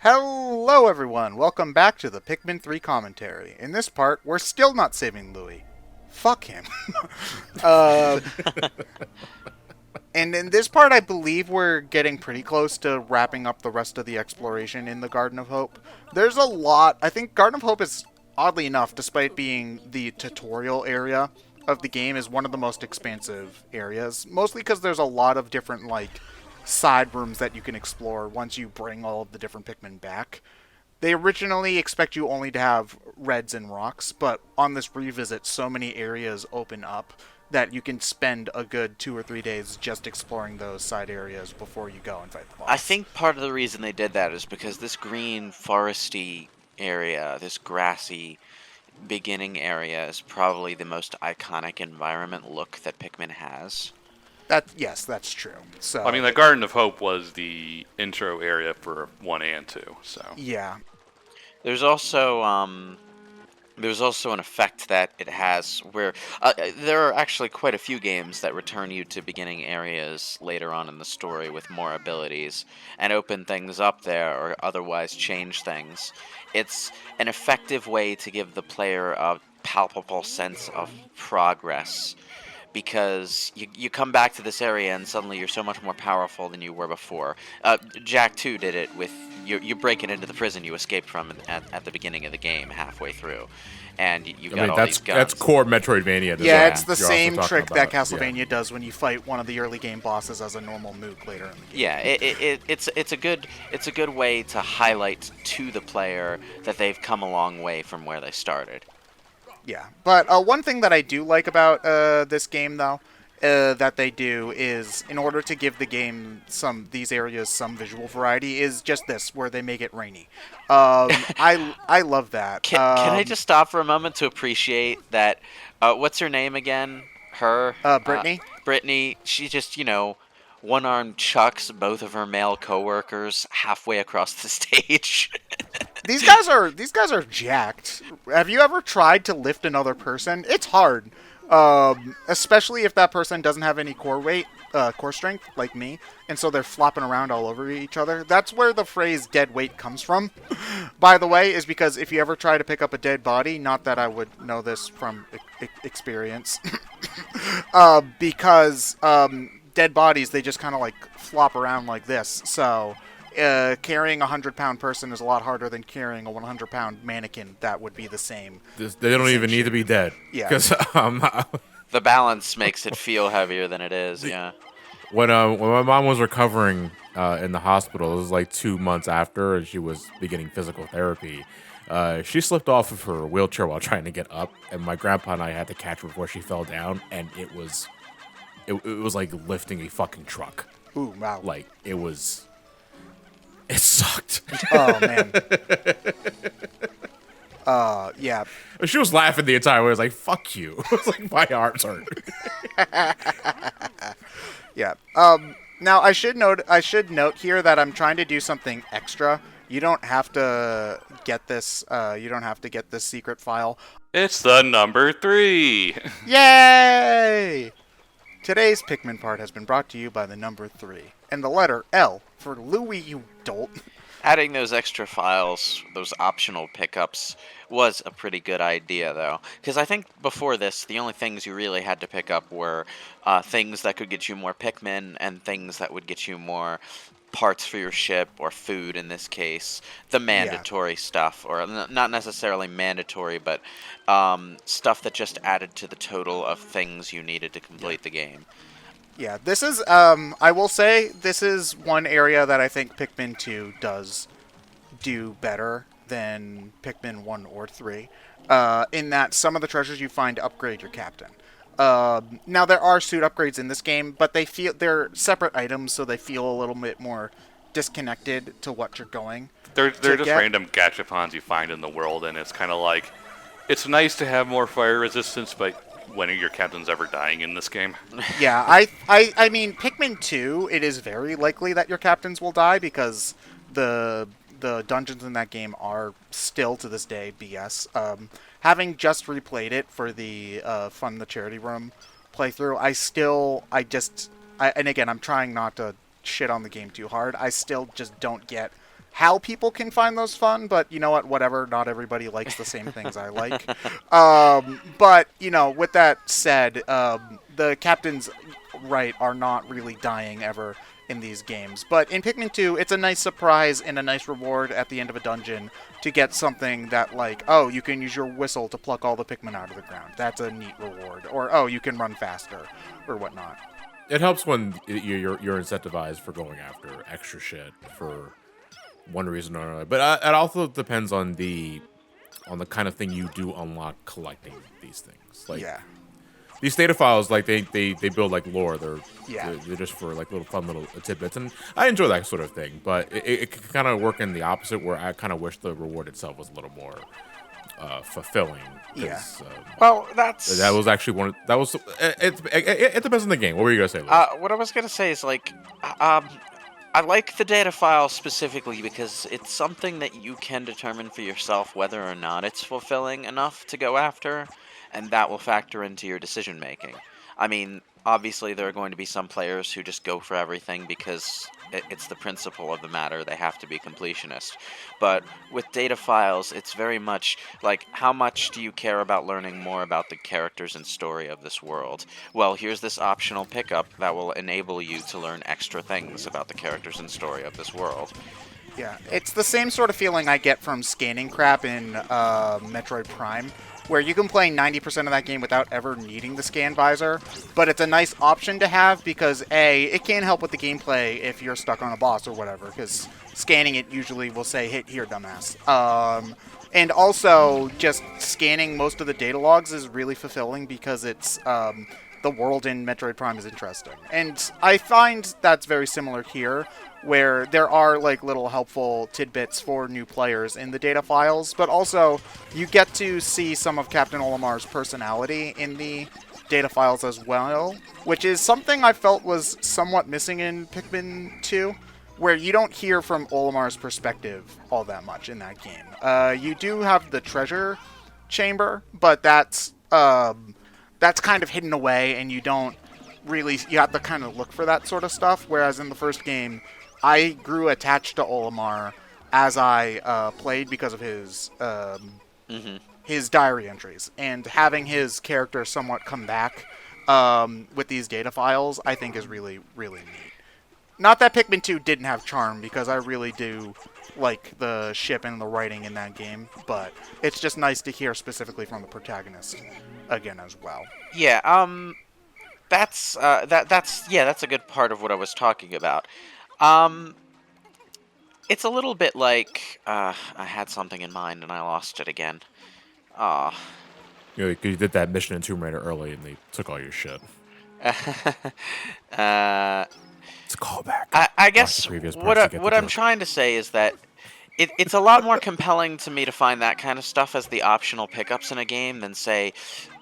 Hello, everyone. Welcome back to the Pikmin 3 commentary. In this part, we're still not saving Louis. Fuck him. uh, and in this part, I believe we're getting pretty close to wrapping up the rest of the exploration in the Garden of Hope. There's a lot. I think Garden of Hope is, oddly enough, despite being the tutorial area of the game, is one of the most expansive areas. Mostly because there's a lot of different, side rooms that you can explore once you bring all of the different Pikmin back. They originally expect you only to have reds and rocks, but on this revisit, so many areas open up that you can spend a good 2 or 3 days just exploring those side areas before you go and fight the I boss. think part of the reason they did that is because this green foresty area, this grassy beginning area, is probably the most iconic environment look that Pikmin has. Yes, that's true. I mean, the Garden of Hope was the intro area for 1 and 2, so. Yeah, There's also an effect that it has where there are actually quite a few games that return you to beginning areas later on in the story with more abilities and open things up there or otherwise change things. It's an effective way to give the player a palpable sense of progress because you come back to this area and suddenly you're so much more powerful than you were before. Jack 2 did it with you break it into the prison you escaped from at the beginning of the game, halfway through, and you got all that's these guns. that's core Metroidvania design. yeah, it's the you're also same talking trick that about. Castlevania does when you fight one of the early game bosses as a normal mook later in the game. Yeah, it's a good way to highlight to the player that they've come a long way from where they started. Yeah, but one thing that I do like about this game, though, that they do is, in order to give the game these areas some visual variety, is just this, where they make it rainy. I love that. Can I just stop for a moment to appreciate that? What's her name again? Her. Brittany? Brittany. She just one arm chucks both of her male coworkers halfway across the stage. These guys are jacked. Have you ever tried to lift another person? It's hard, especially if that person doesn't have any core strength like me, and so they're flopping around all over each other. That's where the phrase "dead weight" comes from. By the way, is because if you ever try to pick up a dead body, not that I would know this from experience, because dead bodies, they just kind of like flop around like this. So carrying a 100-pound person is a lot harder than carrying a 100-pound mannequin that would be the same. They don't even need to be dead. Yeah. Because The balance makes it feel heavier than it is. Yeah. when my mom was recovering in the hospital, it was like 2 months after, and she was beginning physical therapy. She slipped off of her wheelchair while trying to get up, and my grandpa and I had to catch her before she fell down, and it was like lifting a fucking truck. Ooh, wow. Like it sucked. Oh, man. Yeah. She was laughing the entire way. I was like, "Fuck you!" I was like, "My arms hurt." Yeah. Now I should note here that I'm trying to do something extra. You don't have to get this. You don't have to get this secret file. It's the number 3! Yay! Today's Pikmin part has been brought to you by the number 3 and the letter L for Louis, you dolt. Adding those extra files, those optional pickups, was a pretty good idea, though. Because I think before this, the only things you really had to pick up were things that could get you more Pikmin and things that would get you more parts for your ship, or food in this case. The mandatory stuff, or not necessarily mandatory, but stuff that just added to the total of things you needed to complete the game. Yeah, this is, I will say, this is one area that I think Pikmin 2 does do better than Pikmin 1 or 3, in that some of the treasures you find upgrade your captain. Now, there are suit upgrades in this game, but they're separate items, so they feel a little bit more disconnected to what you're going. They're just random gachapons you find in the world, and it's kind of like, it's nice to have more fire resistance, but when are your captains ever dying in this game? Yeah, I mean, Pikmin 2, it is very likely that your captains will die because the dungeons in that game are still to this day BS. Having just replayed it for the Fun the Charity Room playthrough, and again, I'm trying not to shit on the game too hard. I still just don't get how people can find those fun, but you know what? Whatever. Not everybody likes the same things I like. But with that said, the captains, right, are not really dying ever in these games. But in Pikmin 2, it's a nice surprise and a nice reward at the end of a dungeon to get something that, like, oh, you can use your whistle to pluck all the Pikmin out of the ground. That's a neat reward. Or, oh, you can run faster, or whatnot. It helps when you're incentivized for going after extra shit for one reason or another. But it also depends on the kind of thing you do unlock collecting these things. Like, Yeah. these data files, like they build like lore. They're Yeah. they're just for like little fun little tidbits, and I enjoy that sort of thing. But it can kind of work in the opposite, where I kind of wish the reward itself was a little more fulfilling. Yeah. Well, that's That was actually one. That was it depends on the game. What were you gonna say, Luis? what I was gonna say is like, I like the data file specifically because it's something that you can determine for yourself whether or not it's fulfilling enough to go after, and that will factor into your decision making. I mean, obviously there are going to be some players who just go for everything because it's the principle of the matter, they have to be completionist. But with data files, it's very much like, how much do you care about learning more about the characters and story of this world? Well, here's this optional pickup that will enable you to learn extra things about the characters and story of this world. Yeah, it's the same sort of feeling I get from scanning crap in Metroid Prime, where you can play 90% of that game without ever needing the scan visor, but it's a nice option to have because, A, it can help with the gameplay if you're stuck on a boss or whatever, because scanning it usually will say, hit here, dumbass. And also, just scanning most of the data logs is really fulfilling because it's... the world in Metroid Prime is interesting. And I find that's very similar here, where there are like little helpful tidbits for new players in the data files, but also you get to see some of Captain Olimar's personality in the data files as well, which is something I felt was somewhat missing in Pikmin 2, where you don't hear from Olimar's perspective all that much in that game. You do have the treasure chamber, but that's kind of hidden away, and you don't really... You have to kind of look for that sort of stuff, whereas in the first game, I grew attached to Olimar as I played because of his diary entries. And having his character somewhat come back with these data files, I think is really, really neat. Not that Pikmin 2 didn't have charm, because I really do like the ship and the writing in that game, but it's just nice to hear specifically from the protagonist again as well. Yeah, that's a good part of what I was talking about. It's a little bit like I had something in mind and I lost it again. Ah. You did that mission in Tomb Raider early, and they took all your shit. It's a callback. I guess what I'm trying to say is that it's a lot more compelling to me to find that kind of stuff as the optional pickups in a game than, say,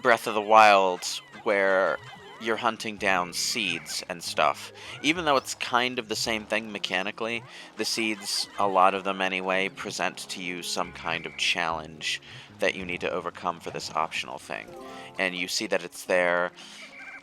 Breath of the Wild, where you're hunting down seeds and stuff. Even though it's kind of the same thing mechanically, the seeds, a lot of them anyway, present to you some kind of challenge that you need to overcome for this optional thing. And you see that it's there,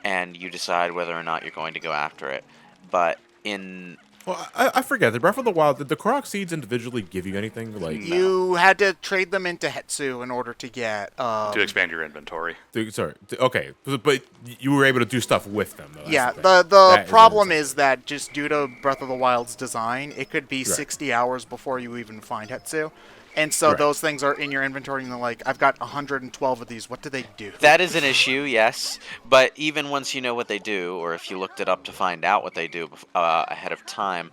and you decide whether or not you're going to go after it. But in... Well, I forget. The Breath of the Wild, did the Korok seeds individually give you anything? Like, you had to trade them into Hetsu in order to get... to expand your inventory. Okay. But you were able to do stuff with them, though. Yeah, the problem is that just due to Breath of the Wild's design, it could be 60 hours before you even find Hetsu. And so those things are in your inventory, and they're like, I've got 112 of these. What do they do? That is an issue, yes. But even once you know what they do, or if you looked it up to find out what they do ahead of time,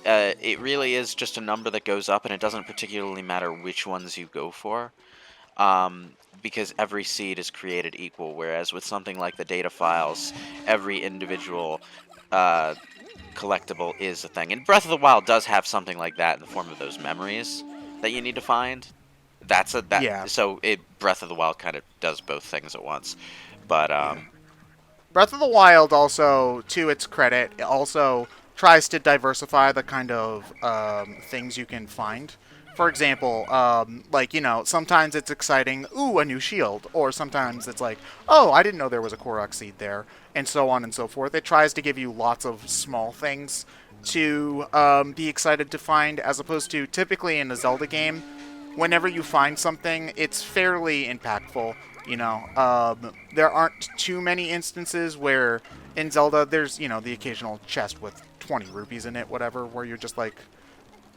it really is just a number that goes up, and it doesn't particularly matter which ones you go for, because every seed is created equal, whereas with something like the data files, every individual collectible is a thing. And Breath of the Wild does have something like that in the form of those memories that you need to find. So Breath of the Wild kind of does both things at once. But Breath of the Wild also, to its credit, it also tries to diversify the kind of things you can find For example, like, sometimes it's exciting, ooh, a new shield, or sometimes it's like, oh, I didn't know there was a Korok seed there, and so on and so forth. It tries to give you lots of small things to be excited to find, as opposed to typically in a Zelda game, whenever you find something, it's fairly impactful. There aren't too many instances where in Zelda there's, the occasional chest with 20 rupees in it, whatever, where you're just like,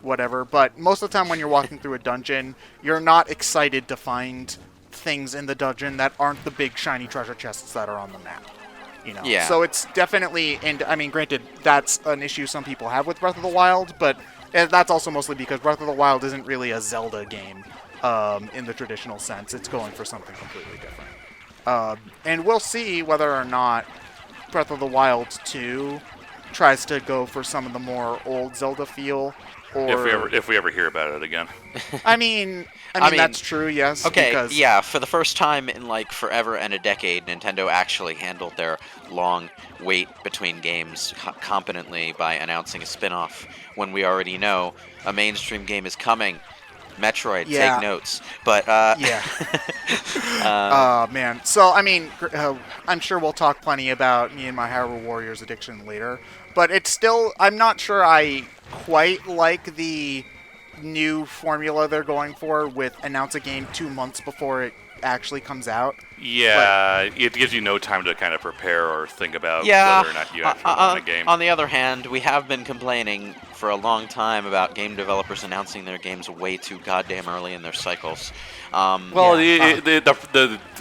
whatever. But most of the time when you're walking through a dungeon, you're not excited to find things in the dungeon that aren't the big shiny treasure chests that are on the map. Yeah. So it's definitely, and I mean, granted, that's an issue some people have with Breath of the Wild, but that's also mostly because Breath of the Wild isn't really a Zelda game in the traditional sense. It's going for something completely different. And we'll see whether or not Breath of the Wild 2 tries to go for some of the more old Zelda feel. Or If we ever hear about it again. I mean, that's true, yes. Okay, because yeah, for the first time in like forever and a decade, Nintendo actually handled their long wait between games competently by announcing a spin-off when we already know a mainstream game is coming. Metroid, Yeah. take notes. But, Yeah. Man. So, I mean, I'm sure we'll talk plenty about me and my Hyrule Warriors addiction later, but it's still, I'm not sure I quite like the new formula they're going for with announce a game 2 months before it actually comes out. Yeah, it gives you no time to kind of prepare or think about yeah, whether or not you actually want a game. on the other hand, we have been complaining for a long time about game developers announcing their games way too goddamn early in their cycles. Well, the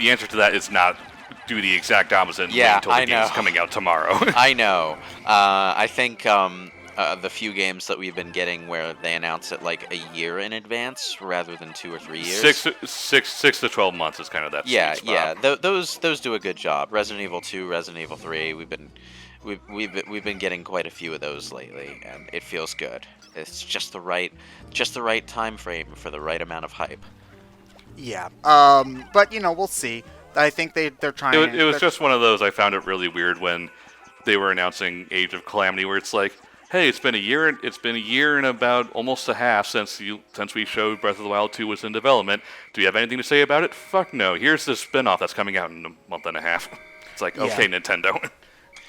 answer to that is not do the exact opposite and wait until the game's coming out tomorrow. I know. I think the few games that we've been getting where they announce it like a year in advance rather than 2 or 3 years. Six to 12 months is kind of that. Yeah, sweet spot. yeah. Those do a good job. Resident Evil 2, Resident Evil 3. We've been getting quite a few of those lately, and it feels good. It's just the right time frame for the right amount of hype. Yeah. But we'll see. I think they're trying. It was just one of those. I found it really weird when they were announcing Age of Calamity, where it's like, hey, it's been a year. It's been a year and about almost a half since we showed Breath of the Wild 2 was in development. Do you have anything to say about it? Fuck no. Here's the spin-off that's coming out in a month and a half. It's like, okay, Nintendo.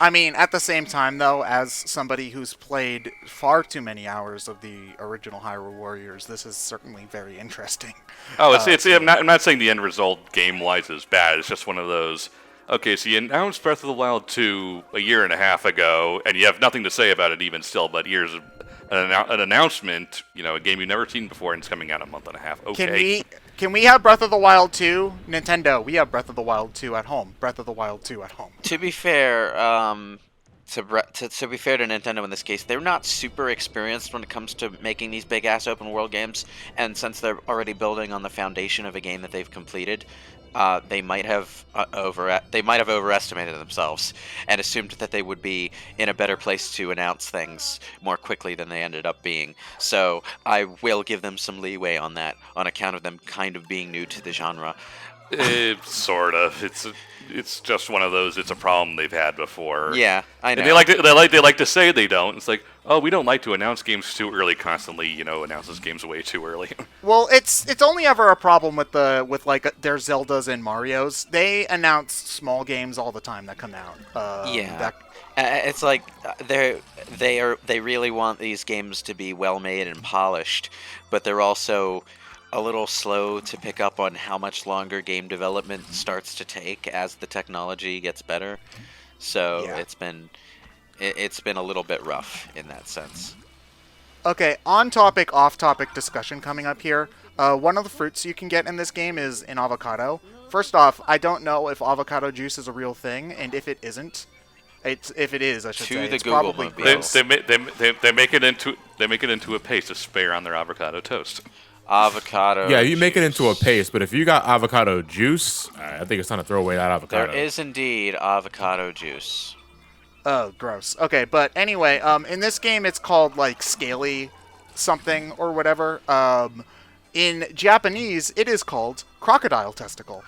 I mean, at the same time, though, as somebody who's played far too many hours of the original Hyrule Warriors, this is certainly very interesting. Oh, I'm not saying the end result game-wise is bad. It's just one of those. Okay, so you announced Breath of the Wild 2 a year and a half ago, and you have nothing to say about it even still, but here's an announcement, a game you've never seen before, and it's coming out in a month and a half. Okay. Can we have Breath of the Wild 2? Nintendo, we have Breath of the Wild 2 at home. Breath of the Wild 2 at home. To be fair, to be fair to Nintendo in this case, they're not super experienced when it comes to making these big-ass open-world games, and since they're already building on the foundation of a game that they've completed, they might have overestimated themselves and assumed that they would be in a better place to announce things more quickly than they ended up being. So I will give them some leeway on that, on account of them kind of being new to the genre. Sort of. It's just one of those. It's a problem they've had before. Yeah, I know. And they like to say they don't. It's like, oh, we don't like to announce games too early. Constantly, announces games way too early. Well, it's only ever a problem with their Zeldas and Marios. They announce small games all the time that come out. It's like they really want these games to be well made and polished, but they're also a little slow to pick up on how much longer game development starts to take as the technology gets better. So it's been a little bit rough in that sense. Okay, on-topic, off-topic discussion coming up here. One of the fruits you can get in this game is an avocado. First off, I don't know if avocado juice is a real thing, and if it isn't, if it is, I should say, it's Google probably mobile. gross. They make it into a paste to spare on their avocado toast. Avocado. Yeah, you make it juice. into a paste, but if you got avocado juice, I think it's time to throw away that avocado. There is indeed avocado juice. Oh, gross. Okay, but anyway, in this game it's called like scaly something or whatever. In Japanese, it is called Crocodile Testicle.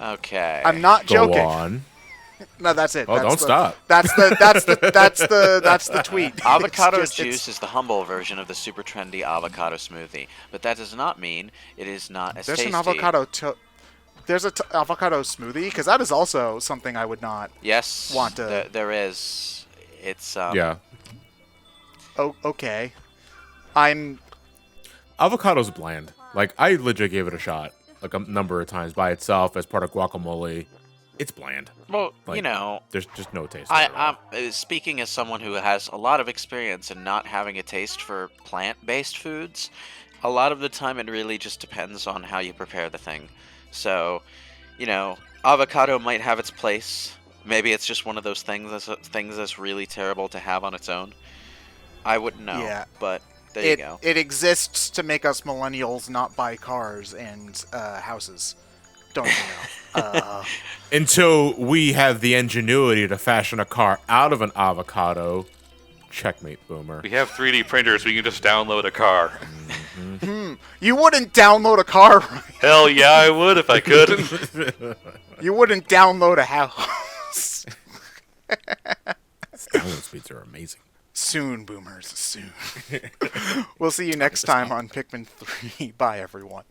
Okay. I'm not Go joking. on. No, that's it. Oh, don't stop. That's the tweet. Avocado It's juice is the humble version of the super trendy avocado smoothie, but that does not mean it is not as There's tasty. an avocado. There's a avocado smoothie because that is also something I would not. Yes, want to- there is. It's Yeah. Oh, okay. I'm. Avocado's bland. Like, I legit gave it a shot, like, a number of times by itself as part of guacamole. It's bland. Well, Like, you know, There's just no taste. to it at all. I'm speaking as someone who has a lot of experience in not having a taste for plant-based foods. A lot of the time, it really just depends on how you prepare the thing. So, you know, avocado might have its place. Maybe it's just one of those things that's really terrible to have on its own. I wouldn't know. Yeah. But there you go. It exists to make us millennials not buy cars and houses. Don't you know? Until we have the ingenuity to fashion a car out of an avocado. Checkmate, Boomer. We have 3D printers. We can just download a car. You wouldn't download a car, right? Hell yeah, I would if I could. You wouldn't download a house. Download speeds are amazing. Soon, boomers, soon. We'll see you next time on Pikmin 3. Bye, everyone.